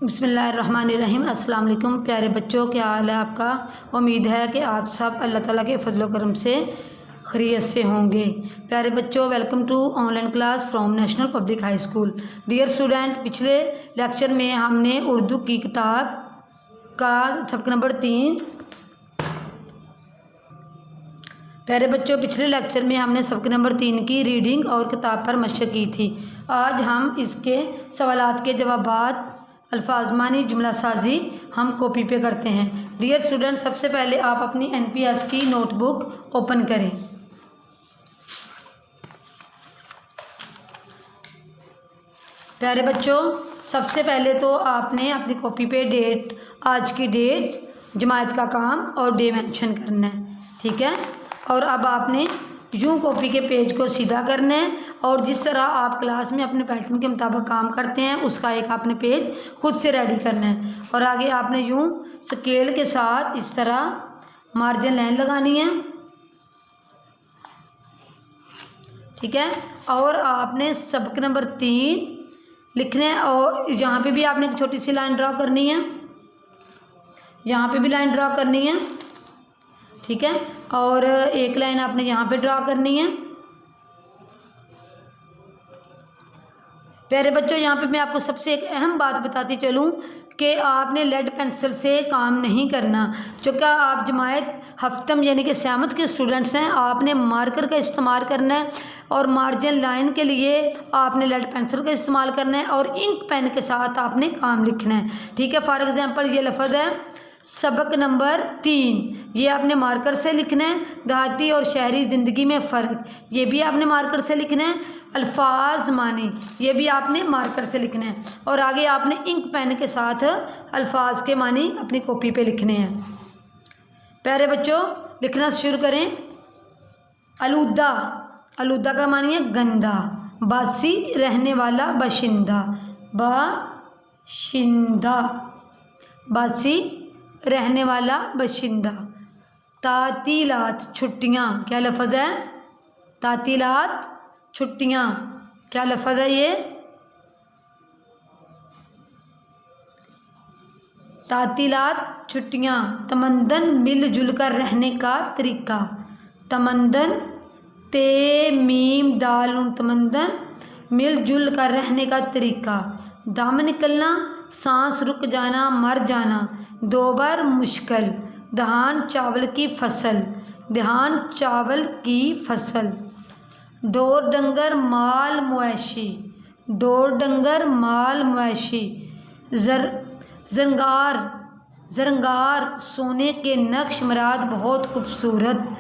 बिस्मिल्लाहिर्रहमानिर्रहीम। अस्सलाम वालेकुम प्यारे बच्चों, क्या हाल है आपका। उम्मीद है कि आप सब अल्लाह ताला के फजल व करम से खैरियत से होंगे। प्यारे बच्चों, welcome to online class from National Public High School. Dear student, पिछले लेक्चर में हमने उर्दू की किताब का सबक नंबर 3 प्यारे बच्चों, पिछले लेक्चर में हमने सबक नंबर 3 की रीडिंग और किताब पर मशक की थी। आज हम इसके सवालात के जवाबात, अल्फाज मानी, जुमला साजी हम कॉपी पे करते हैं। डियर स्टूडेंट, सबसे पहले आप अपनी एनपीएस की नोटबुक ओपन करें। प्यारे बच्चों, सबसे पहले तो आपने अपनी कॉपी पे डेट, आज की डेट, जमात का काम और डे मेंशन करना है, ठीक है। और अब आपने यूं कॉपी के पेज को सीधा करना है और जिस तरह आप क्लास में अपने पैटर्न के मुताबिक काम करते हैं उसका एक आपने पेज खुद से रेडी करना है। और आगे आपने यूं स्केल के साथ इस तरह मार्जिन लाइन लगानी है, ठीक है। और आपने सबक नंबर 3 लिखना है और यहाँ पे भी आपने एक छोटी सी लाइन ड्रा करनी है, यहाँ पे भी लाइन ड्रा करनी है, ठीक है। और एक लाइन आपने यहाँ पे ड्रा करनी है। प्यारे बच्चों, यहाँ पे मैं आपको सबसे एक अहम बात बताती चलूँ कि आपने लेड पेंसिल से काम नहीं करना। चूँकि आप जमात हफ्तम यानी कि सहमत के स्टूडेंट्स हैं, आपने मार्कर का इस्तेमाल करना है और मार्जिन लाइन के लिए आपने लेड पेंसिल का इस्तेमाल करना है और इंक पेन के साथ आपने काम लिखना है, ठीक है। फॉर एग्जांपल ये लफ्ज़ है सबक नंबर 3, ये आपने मार्कर से लिखना है। देहाती और शहरी ज़िंदगी में फ़र्क, ये भी आपने मार्कर से लिखना है। अल्फाज मानी, ये भी आपने मार्कर से लिखना है। और आगे आपने इंक पेन के साथ अल्फाज के मानी अपनी कॉपी पे लिखने हैं। प्यारे बच्चों, लिखना शुरू करें। आलूदा, आलूदा का मानी है गंदा। बासी, रहने वाला, बाशिंदा, बाशिंदा, बासी, रहने वाला, बाशिंदा। तातीलात, छुट्टियाँ, क्या लफ्ज़ है। तातीलात, छुट्टियाँ, क्या लफ्ज़ है ये। तातीलात, छुट्टियाँ। तमंदन, मिलजुल कर रहने का तरीका। तमंदन, ते मीम दाल उन, तमंदन, मिलजुल कर रहने का तरीका। दम निकलना, सांस रुक जाना, मर जाना। दो बार मुश्किल। धान चावल की फसल, धान चावल की फसल। डोर डंगर, माल मवेशी, डोर डंगर, माल मवेशी। जरंगार, जरंगार, सोने के नक्श मुराद बहुत खूबसूरत।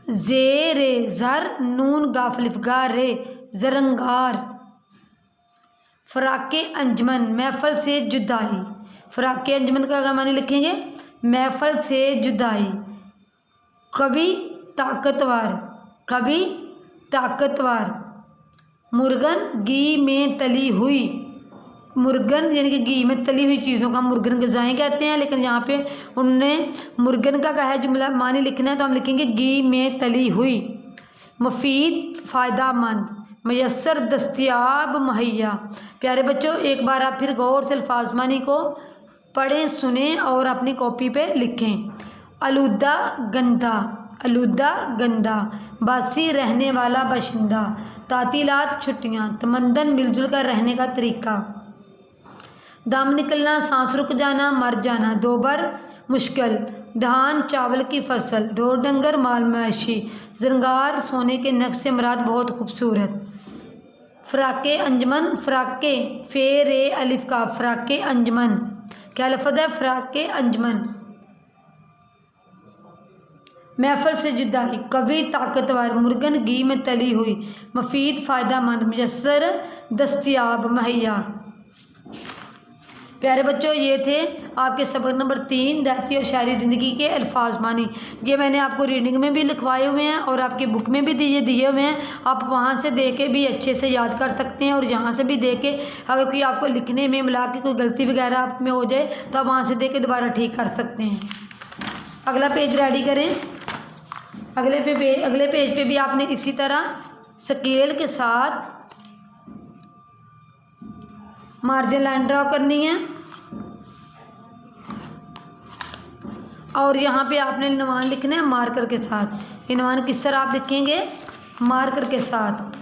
ज़ेरे ज़र, नून गाफलिफगा रे, जरंगार। फ़राक़े अंजमन, महफल से जुदाई। फ़राक़े अंजमन का मानी लिखेंगे महफल से जुदाई। कवि ताकतवर, कवि ताकतवर। मुर्गन, घी में तली हुई। मुर्गन यानी कि घी में तली हुई चीज़ों का मुर्गन ग़िज़ाएँ कहते हैं, लेकिन यहाँ पे उनने मुर्गन का कहा है जुमला मानी लिखना है तो हम लिखेंगे घी में तली हुई। मुफीद, फ़ायदामंद। मयस्सर, दस्तयाब, मुहैया। प्यारे बच्चों, एक बार आप फिर गौर से अल्फाज मानी को पढ़ें, सुने और अपनी कॉपी पे लिखें। आलूदा, गंदा, आलूदा, गंदा। बासी, रहने वाला, बाशिंदा। तातीलात, छुट्टियाँ। तमंदन, मिलजुल कर रहने का तरीका। दम निकलना, सांस रुक जाना, मर जाना। दो बार मुश्किल। धान चावल की फसल। ढोर डंगर, माल मवेशी। जरंगार, सोने के नक्श से मुराद बहुत खूबसूरत। फ़राक़े अंजमन, फ़राक़े, फ़े रे अलिफ का, फ़राक़े अंजमन, क्या लफ्ज़ है। फ़राक़े अंजमन। महफल से जुदाई। कवि ताकतवर। मुर्गन, घी में तली हुई। मुफीद, फ़ायदामंद। मुयस्सर, दस्तयाब, मुहैया। प्यारे बच्चों, ये थे आपके सबक नंबर 3 देहाती और शहरी ज़िंदगी के अल्फाज मानी। ये मैंने आपको रीडिंग में भी लिखवाए हुए हैं और आपकी बुक में भी दिए हुए हैं। आप वहाँ से दे के भी अच्छे से याद कर सकते हैं और यहाँ से भी दे के अगर कोई आपको लिखने में मिला के कोई गलती वगैरह आप में हो जाए तो आप वहाँ से दे के दोबारा ठीक कर सकते हैं। अगला पेज रेडी करें। अगले पेज पे भी आपने इसी तरह स्केल के साथ मार्जिन लाइन ड्रॉ करनी है और यहाँ पे आपने इनवान लिखना है मार्कर के साथ। इनवान किस तरह आप लिखेंगे? मार्कर के साथ।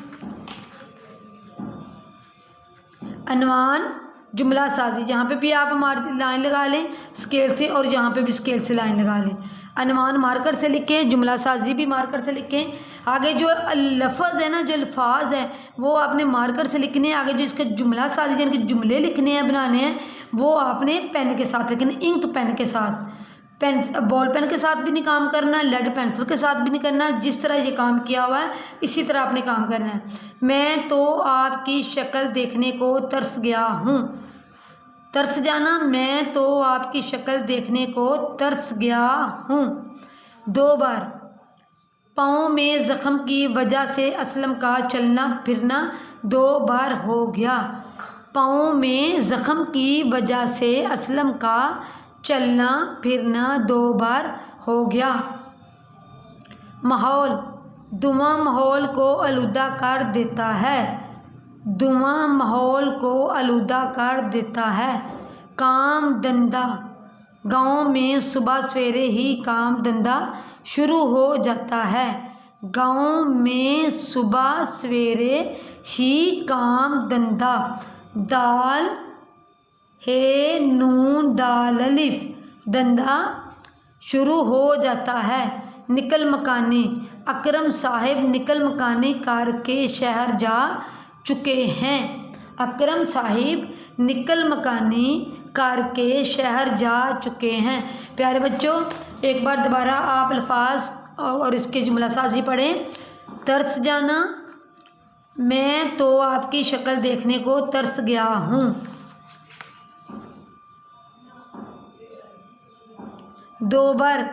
अनवान जुमला साजी, जहाँ पे भी आप लाइन लगा लें स्केल से और यहाँ पे भी स्केल से लाइन लगा लें। अनवान मार्कर से लिखें, जुमला साजी भी मार्कर से लिखें। आगे जो लफ्ज़ है ना, जो अल्फाज हैं वो आपने मार्कर से लिखने हैं। आगे जो इसके जुमला साजी यानी कि जुमले लिखने हैं, बनाने हैं, वो आपने पेन के साथ लिखने, इंक पेन के साथ। पेन बॉल पेन के साथ भी नहीं काम करना, लेड पेंसिल के साथ भी नहीं करना। जिस तरह ये काम किया हुआ है इसी तरह आपने काम करना है। मैं तो आपकी शक्ल देखने को तरस गया हूँ। तरस जाना, मैं तो आपकी शक्ल देखने को तरस गया हूँ। 2 बार। पाँव में ज़ख्म की वजह से असलम का चलना फिरना 2 बार हो गया। पाँव में ज़ख्म की वजह से असलम का चलना फिरना 2 बार हो गया। माहौल, धुआं माहौल को आलूदा कर देता है। धुआं माहौल को आलूदा कर देता है। काम धंधा, गाँव में सुबह सवेरे ही काम धंधा शुरू हो जाता है। गाँव में सुबह सवेरे ही काम धंधा। दाल हे नून दाल अलिफ, धंधा शुरू हो जाता है। निकल मकानी, अकरम साहिब निकल मकानी करके शहर जा चुके हैं। अकरम साहिब निकल मकानी करके शहर जा चुके हैं। प्यारे बच्चों, एक बार दोबारा आप अल्फाज और इसके जुमला साजी पढ़ें। तरस जाना, मैं तो आपकी शक्ल देखने को तरस गया हूँ। 2 बार।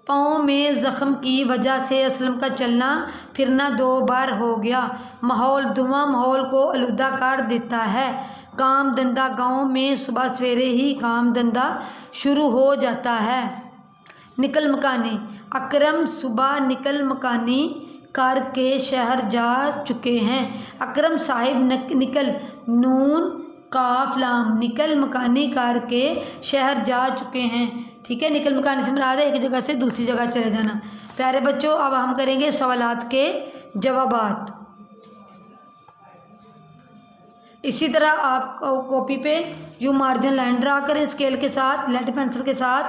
पाँव में ज़ख्म की वजह से असलम का चलना फिरना 2 बार हो गया। माहौल, धुआं माहौल को आलूदा कर देता है। काम धंधा, गाँव में सुबह सवेरे ही काम धंधा शुरू हो जाता है। निकल मकानी, अकरम सुबह निकल मकानी करके शहर जा चुके हैं। अकरम साहिब निकल नून काफ लाम निकल मकानी करके शहर जा चुके हैं। ठीक है, निकल मकानी से मुराद है एक जगह से दूसरी जगह चले जाना। प्यारे बच्चों, अब हम करेंगे सवालात के जवाबात। इसी तरह आप कॉपी पे यूँ मार्जिन लाइन ड्रा करें स्केल के साथ, लेड पेंसिल के साथ,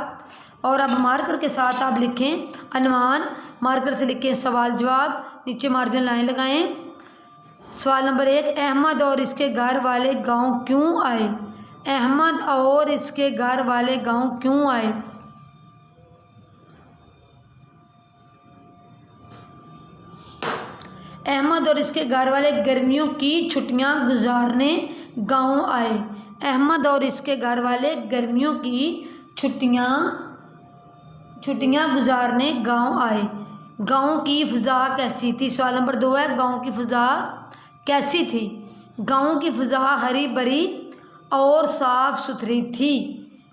और अब मार्कर के साथ आप लिखें अनवान। मार्कर से लिखें सवाल जवाब, नीचे मार्जिन लाइन लगाएं। सवाल नंबर 1, अहमद और इसके घर वाले गांव क्यों आए? अहमद और इसके घर वाले गांव क्यों आए? अहमद और इसके घर वाले गर्मियों की छुट्टियां गुजारने गांव आए। अहमद और इसके घर वाले गर्मियों की छुट्टियां गुजारने गांव आए। गांव की फ़िज़ा कैसी थी? सवाल नंबर 2 है, गांव की फ़िज़ा कैसी थी? गांव की फ़िज़ा हरी भरी और साफ़ सुथरी थी।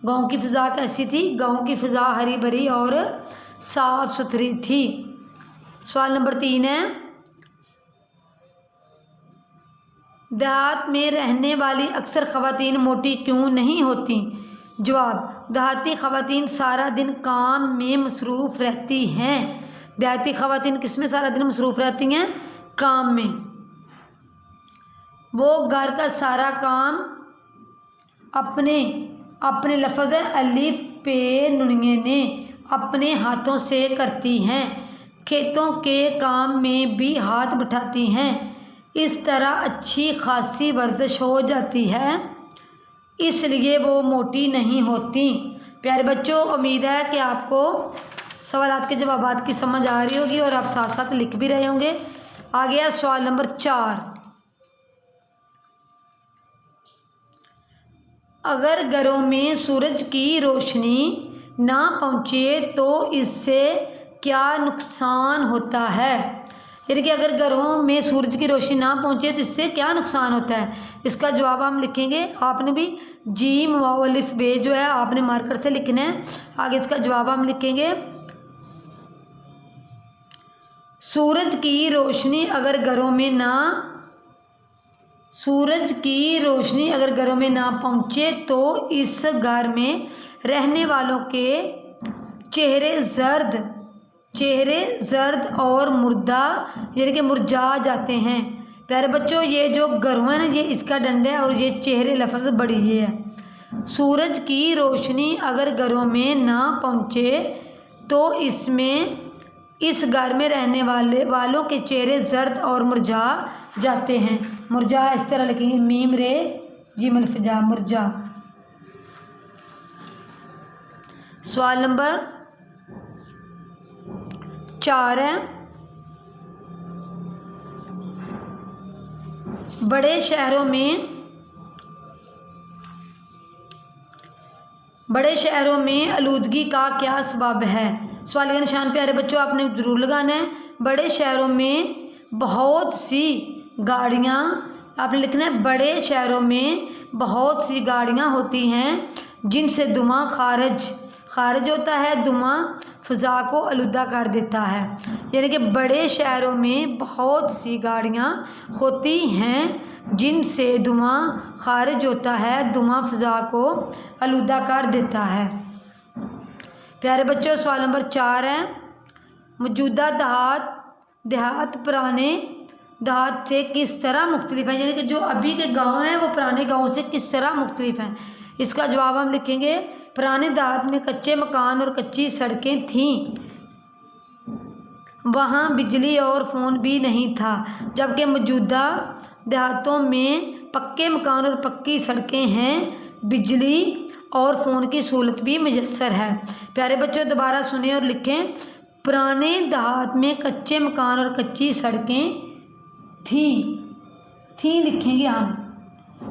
गांव की फ़िज़ा कैसी थी? गांव की फ़िज़ा हरी भरी और साफ़ सुथरी थी। सवाल नंबर 3 है, देहात में रहने वाली अक्सर ख़वातीन मोटी क्यों नहीं होती? जवाब, देहाती ख़वातीन सारा दिन काम में मसरूफ़ रहती हैं। देहाती ख़वातीन किस में सारा दिन मसरूफ़ रहती हैं? काम में। वो घर का सारा काम अपने लफ्ज़ अलिफ पे नुनिये ने अपने हाथों से करती हैं। खेतों के काम में भी हाथ बिठाती हैं। इस तरह अच्छी खासी वर्जिश हो जाती है, इसलिए वो मोटी नहीं होती। प्यारे बच्चों, उम्मीद है कि आपको सवालात के जवाबात की समझ आ रही होगी और आप साथ साथ लिख भी रहे होंगे। आ गया सवाल नंबर 4, अगर घरों में सूरज की रोशनी ना पहुँचे तो इससे क्या नुकसान होता है? यानी कि अगर घरों में सूरज की रोशनी ना पहुँचे तो इससे क्या नुकसान होता है? इसका जवाब हम लिखेंगे। आपने भी जीम वाव अलिफ बे जो है आपने मार्कर से लिखना है। आगे इसका जवाब हम लिखेंगे, सूरज की रोशनी अगर घरों में ना सूरज की रोशनी अगर घरों में ना पहुँचे तो इस घर में रहने वालों के चेहरे जर्द और मुर्दा यानी कि मुरझा जाते हैं। प्यारे बच्चों, ये जो घरों है ना, ये इसका डंडा है और ये चेहरे लफ्ज़ बड़ी ये है। सूरज की रोशनी अगर घरों में ना पहुँचे तो इस घर में रहने वालों के चेहरे जर्द और मुरझा जाते हैं। मुरझा इस तरह लिखेंगे, मीम रे जिम अल्फजा, मुरझा। सवाल नंबर 4 है, बड़े शहरों में आलूदगी का क्या सबब है। सवाल का निशान प्यारे बच्चों आपने ज़रूर लगाना है। बड़े शहरों में बहुत सी गाड़ियाँ, आपने लिखना है बड़े शहरों में बहुत सी गाड़ियाँ होती हैं जिनसे धुआं खारिज होता है, धुआं फ़ज़ा को आलूदा कर देता है। यानी कि बड़े शहरों में बहुत सी गाड़ियाँ होती हैं जिनसे धुआं खारिज होता है, धुआं फ़ज़ा को आलूदा कर देता है। प्यारे बच्चों, सवाल नंबर 4 है, मौजूदा देहात पुराने देहात से किस तरह मुख्तलिफ हैं। यानी कि जो अभी के गांव हैं वो पुराने गांव से किस तरह मुख्तलिफ हैं। इसका जवाब हम लिखेंगे, पुराने देहात में कच्चे मकान और कच्ची सड़कें थीं, वहाँ बिजली और फ़ोन भी नहीं था, जबकि मौजूदा देहातों में पक्के मकान और पक्की सड़कें हैं, बिजली और फ़ोन की सहूलत भी मुयस्सर है। प्यारे बच्चों, दोबारा सुने और लिखें, पुराने देहात में कच्चे मकान और कच्ची सड़कें थी लिखेंगे हम,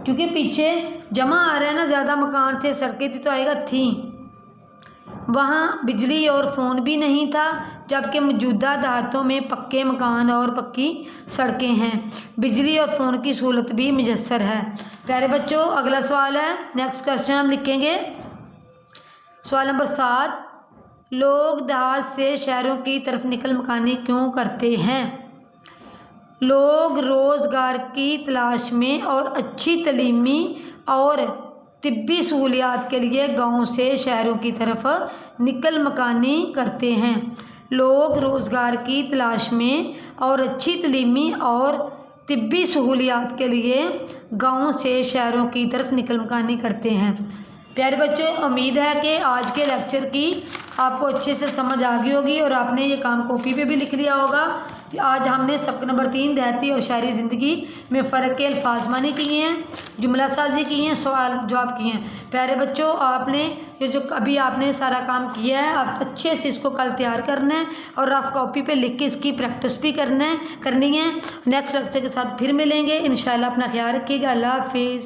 क्योंकि पीछे जमा आ रहा है ना, ज़्यादा मकान थे सड़कें थी तो आएगा थी। वहाँ बिजली और फ़ोन भी नहीं था, जबकि मौजूदा देहातों में पक्के मकान और पक्की सड़कें हैं, बिजली और फ़ोन की सहूलत भी मुयस्सर है। प्यारे बच्चों, अगला सवाल है, नेक्स्ट क्वेश्चन हम लिखेंगे। सवाल नंबर 7, लोग देहात से शहरों की तरफ निकल मकानी क्यों करते हैं। लोग रोज़गार की तलाश में और अच्छी तलीमी और तिब्बी सहूलियात के लिए गाँव से शहरों की तरफ निकल मकानी करते हैं। लोग रोज़गार की तलाश में और अच्छी तलीमी और तिब्बी सहूलियात के लिए गाँव से शहरों की तरफ निकल मकानी करते हैं। प्यारे बच्चों, उम्मीद है कि आज के लेक्चर की आपको अच्छे से समझ आ गई होगी और आपने ये काम कॉपी पे भी लिख लिया होगा। आज हमने सबक नंबर 3 देहाती और शहरी ज़िंदगी में फ़र्क के अल्फाज मानी किए हैं, जुमला साजी की हैं, सवाल जवाब किए हैं। प्यारे बच्चों, आपने ये जो अभी आपने सारा काम किया है, आप अच्छे से इसको कल तैयार करना है और रफ कॉपी पे लिख के इसकी प्रैक्टिस भी करनी है। नेक्स्ट लेक्चर के साथ फिर मिलेंगे इंशाल्लाह। अपना ख्याल रखिएगा। अल्लाह हाफिज़।